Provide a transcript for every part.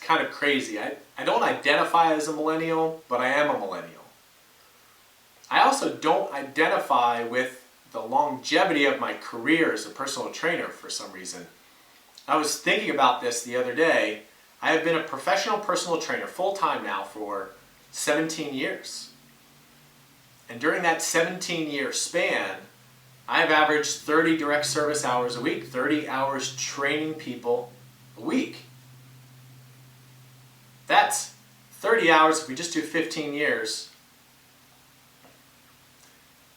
kind of crazy. I don't identify as a millennial, but I am a millennial. I also don't identify with the longevity of my career as a personal trainer for some reason. I was thinking about this the other day. I have been a professional personal trainer full-time now for 17 years. And during that 17-year span, I've averaged 30 direct service hours a week, 30 hours training people a week. That's 30 hours, if we just do 15 years,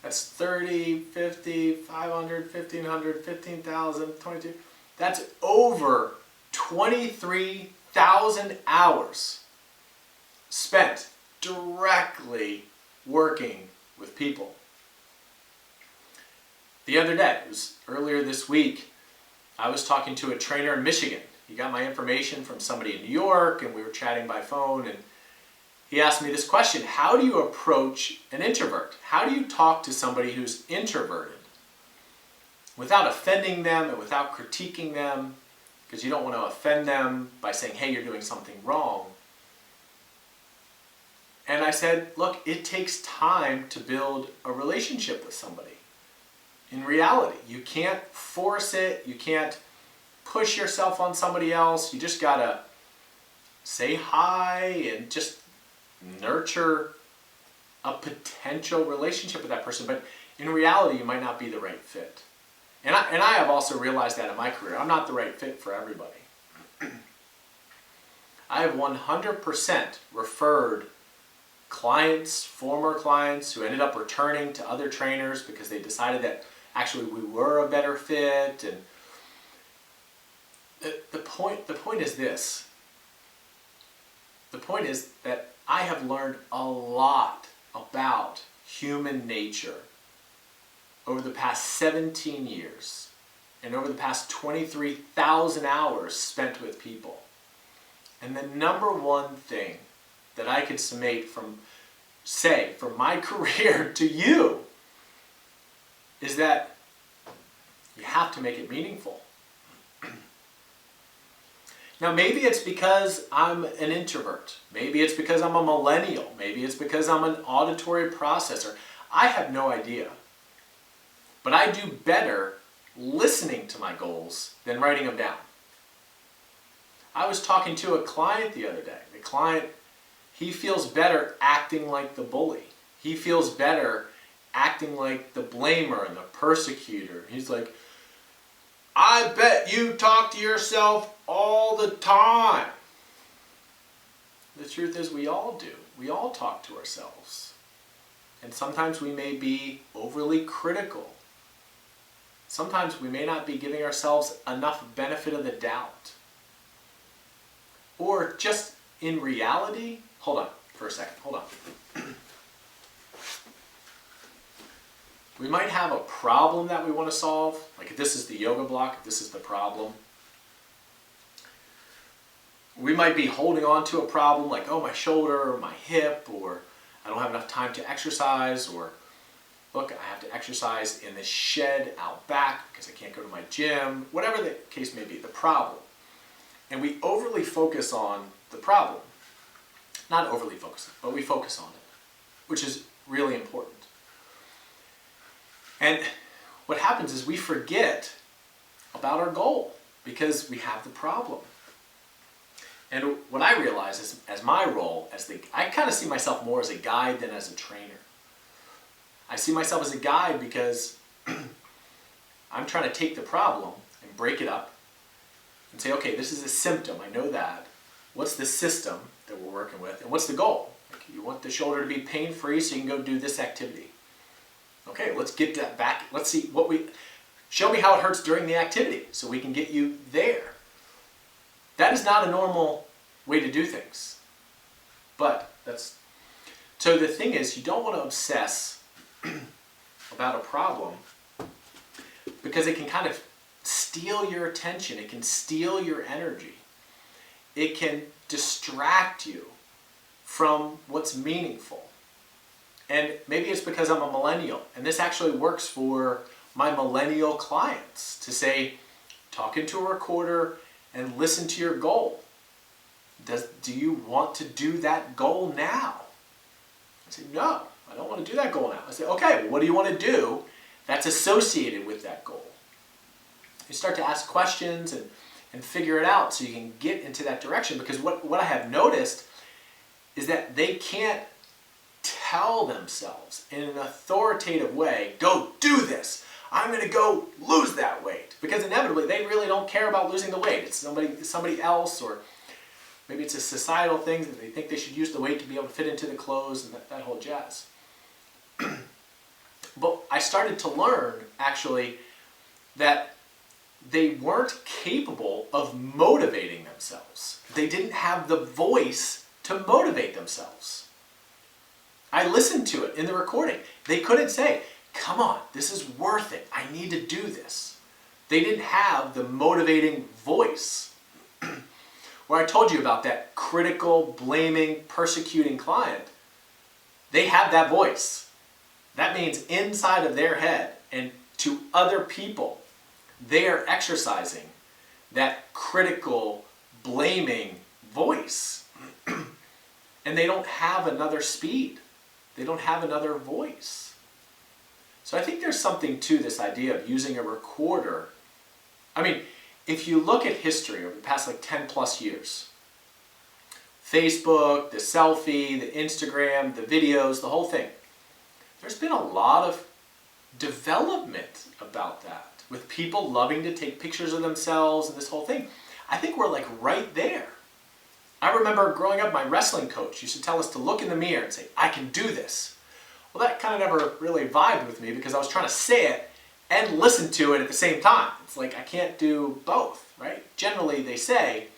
that's 30, 50, 500, 1,500, 15,000, 22. That's over 23,000 hours spent directly working with people. The other day, it was earlier this week, I was talking to a trainer in Michigan. He got my information from somebody in New York, and we were chatting by phone, and he asked me this question: how do you approach an introvert? How do you talk to somebody who's introverted without offending them and without critiquing them, because you don't want to offend them by saying, hey, you're doing something wrong? And I said, look, it takes time to build a relationship with somebody. In reality, you can't force it, you can't push yourself on somebody else. You just gotta say hi and just nurture a potential relationship with that person. But in reality, you might not be the right fit. And I have also realized that in my career. I'm not the right fit for everybody. I have 100% referred clients, former clients, who ended up returning to other trainers because they decided that actually we were a better fit. And the point is this. The point is that I have learned a lot about human nature over the past 17 years and over the past 23,000 hours spent with people. And the number one thing that I could summate from my career to you is that you have to make it meaningful. Now, maybe it's because I'm an introvert. Maybe it's because I'm a millennial. Maybe it's because I'm an auditory processor. I have no idea. But I do better listening to my goals than writing them down. I was talking to a client the other day. The client, he feels better acting like the bully. He feels better acting like the blamer and the persecutor. He's like, I bet you talk to yourself all the time. The truth is, we all do. We all talk to ourselves. And sometimes we may be overly critical. Sometimes we may not be giving ourselves enough benefit of the doubt. Or just in reality, hold on for a second, hold on. We might have a problem that we want to solve, like if this is the yoga block, if this is the problem. We might be holding on to a problem like, oh, my shoulder or my hip, or I don't have enough time to exercise, or look, I have to exercise in this shed out back because I can't go to my gym, whatever the case may be, the problem. And we overly focus on the problem. Not overly focus, but we focus on it, which is really important. And what happens is we forget about our goal because we have the problem. And what I realize is, as my role, I kind of see myself more as a guide than as a trainer. I see myself as a guide because I'm trying to take the problem and break it up and say, okay, this is a symptom, I know that. What's the system that we're working with? And what's the goal? Like, you want the shoulder to be pain-free so you can go do this activity. Okay, let's get that back. Let's see show me how it hurts during the activity so we can get you there. That is not a normal way to do things. So the thing is, you don't want to obsess about a problem because it can kind of steal your attention. It can steal your energy. It can distract you from what's meaningful. And maybe it's because I'm a millennial, and this actually works for my millennial clients to say, talk into a recorder and listen to your goal. do you want to do that goal now? I say, no, I don't want to do that goal now. I say, okay, well, what do you want to do that's associated with that goal? You start to ask questions and figure it out so you can get into that direction. Because what I have noticed is that they can't tell themselves in an authoritative way, go do this. I'm going to go lose that weight. Because inevitably, they really don't care about losing the weight. It's somebody else, or maybe it's a societal thing that they think they should use the weight to be able to fit into the clothes and that whole jazz. But I started to learn, actually, that they weren't capable of motivating themselves. They didn't have the voice to motivate themselves. I listened to it in the recording. They couldn't say, come on, this is worth it. I need to do this. They didn't have the motivating voice. Where I told you about that critical, blaming, persecuting client, they have that voice. That means inside of their head and to other people, they are exercising that critical, blaming voice. And they don't have another speed. They don't have another voice. So I think there's something to this idea of using a recorder. I mean, if you look at history over the past 10 plus years, Facebook, the selfie, the Instagram, the videos, the whole thing, there's been a lot of development about that, with people loving to take pictures of themselves and this whole thing. I think we're right there. I remember growing up, my wrestling coach used to tell us to look in the mirror and say, I can do this. Well, that kind of never really vibed with me because I was trying to say it and listen to it at the same time. It's I can't do both, right? Generally, they say,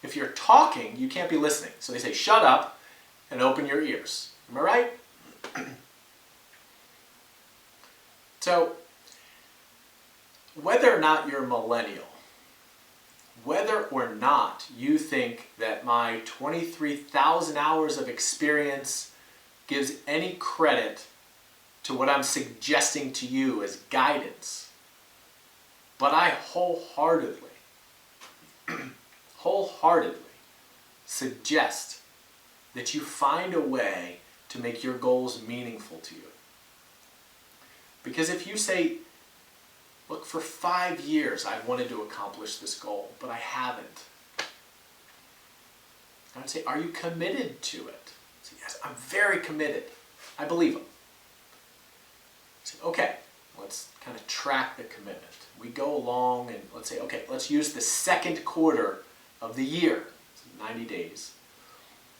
if you're talking, you can't be listening. So they say, shut up and open your ears. Am I right? So, whether or not you're a millennial, whether or not you think that my 23,000 hours of experience gives any credit to what I'm suggesting to you as guidance, but I wholeheartedly suggest that you find a way to make your goals meaningful to you. Because if you say, look, for 5 years I've wanted to accomplish this goal, but I haven't. I would say, are you committed to it? Say, yes, I'm very committed. I believe him. Say, okay, let's kind of track the commitment. We go along and let's say, okay, let's use the second quarter of the year, so 90 days.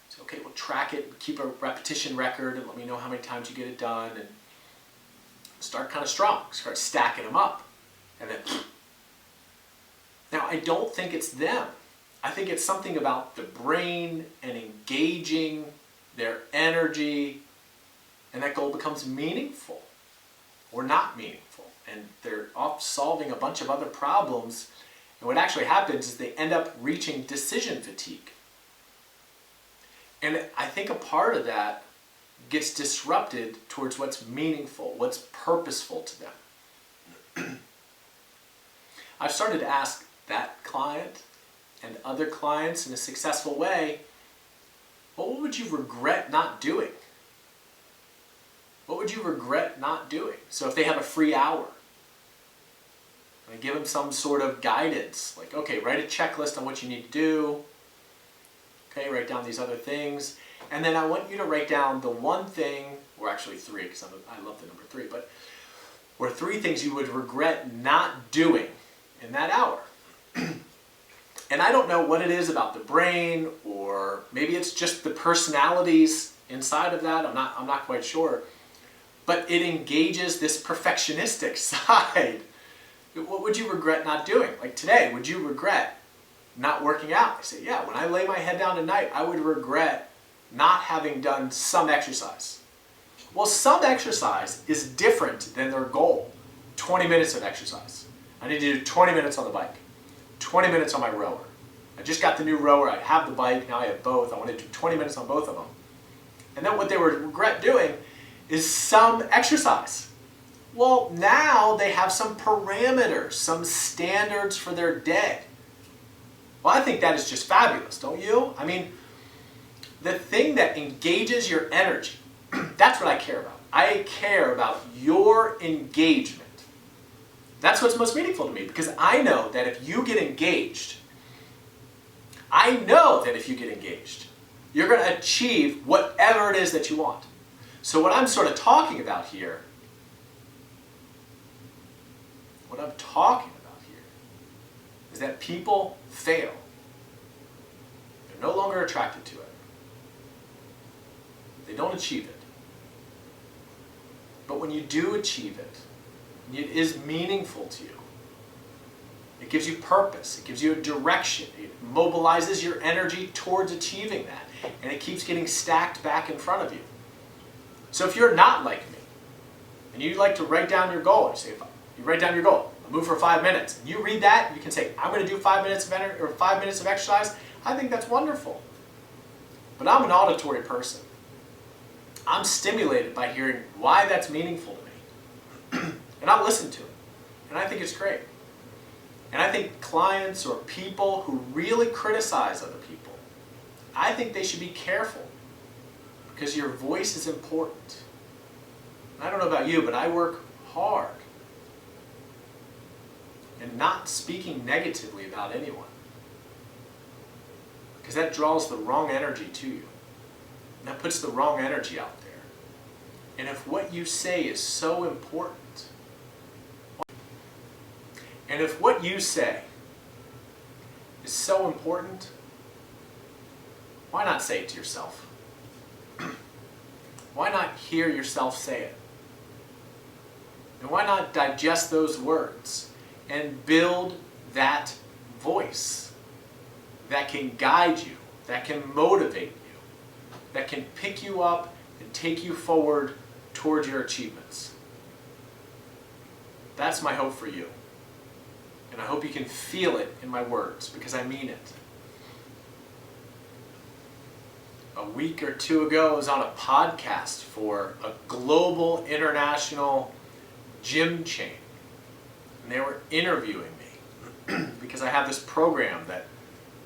So, okay, we'll track it, keep a repetition record, and let me know how many times you get it done, and start kind of strong, start stacking them up. And then, now I don't think it's them. I think it's something about the brain and engaging their energy, and that goal becomes meaningful or not meaningful. And they're off solving a bunch of other problems. And what actually happens is they end up reaching decision fatigue. And I think a part of that gets disrupted towards what's meaningful, what's purposeful to them. I've started to ask that client and other clients in a successful way, what would you regret not doing? What would you regret not doing? So if they have a free hour, I give them some sort of guidance, like, okay, write a checklist on what you need to do. Okay, write down these other things. And then I want you to write down the one thing, or actually 3, because I love the number 3, but or 3 things you would regret not doing in that hour. And I don't know what it is about the brain, or maybe it's just the personalities inside of that. I'm not quite sure. But it engages this perfectionistic side. What would you regret not doing? Like today, would you regret not working out? I say, yeah, when I lay my head down at night, I would regret not having done some exercise. Well, some exercise is different than their goal. 20 minutes of exercise. I need to do 20 minutes on the bike. 20 minutes on my rower. I just got the new rower, I have the bike, now I have both. I want to do 20 minutes on both of them. And then what they would regret doing is some exercise. Well, now they have some parameters, some standards for their day. Well, I think that is just fabulous, don't you? I mean, the thing that engages your energy, that's what I care about. I care about your engagement. That's what's most meaningful to me, because I know that if you get engaged, you're going to achieve whatever it is that you want. So what I'm sort of talking about here, is that people fail. They're no longer attracted to it. They don't achieve it. But when you do achieve it, it is meaningful to you. It gives you purpose. It gives you a direction. It mobilizes your energy towards achieving that. And it keeps getting stacked back in front of you. So if you're not like me, and you like to write down your goal, you write down your goal, move for 5 minutes, and you read that, you can say, I'm going to do 5 minutes of 5 minutes of exercise. I think that's wonderful. But I'm an auditory person. I'm stimulated by hearing why that's meaningful to me. And I'll listen to it. And I think it's great. And I think clients or people who really criticize other people, I think they should be careful, because your voice is important. And I don't know about you, but I work hard in not speaking negatively about anyone, because that draws the wrong energy to you. And that puts the wrong energy out there. And if what you say is so important, why not say it to yourself? Why not hear yourself say it? And why not digest those words and build that voice that can guide you, that can motivate you, that can pick you up and take you forward towards your achievements? That's my hope for you. And I hope you can feel it in my words, because I mean it. A week or two ago, I was on a podcast for a global international gym chain. And they were interviewing me because I have this program that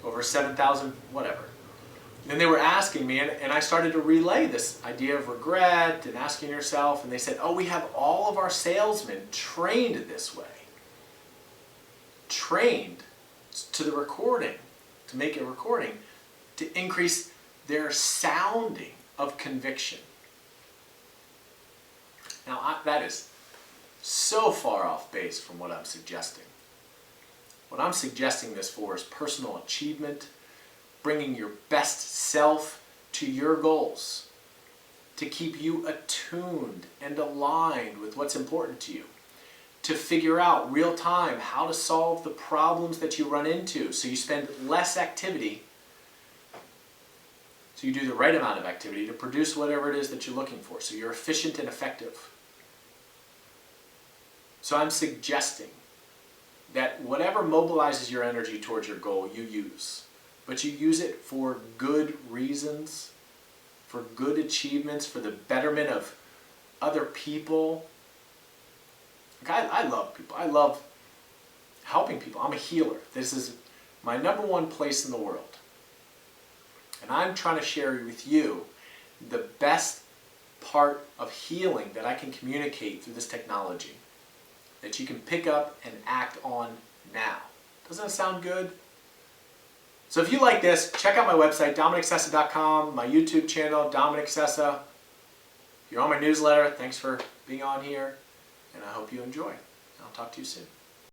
over 7,000, whatever. And they were asking me, and I started to relay this idea of regret and asking yourself, and they said, oh, we have all of our salesmen trained this way. Trained to the recording, to make a recording, to increase their sounding of conviction. Now, that is so far off base from what I'm suggesting. What I'm suggesting this for is personal achievement, bringing your best self to your goals, to keep you attuned and aligned with what's important to you, to figure out real time how to solve the problems that you run into, so you spend less activity, so you do the right amount of activity to produce whatever it is that you're looking for, so you're efficient and effective. So I'm suggesting that whatever mobilizes your energy towards your goal, you use. But you use it for good reasons, for good achievements, for the betterment of other people. I love people. I love helping people. I'm a healer. This is my #1 place in the world. And I'm trying to share with you the best part of healing that I can communicate through this technology, that you can pick up and act on now. Doesn't that sound good? So if you like this, check out my website, DominicSessa.com, my YouTube channel, Dominic Sessa. If you're on my newsletter, thanks for being on here, and I hope you enjoy. I'll talk to you soon.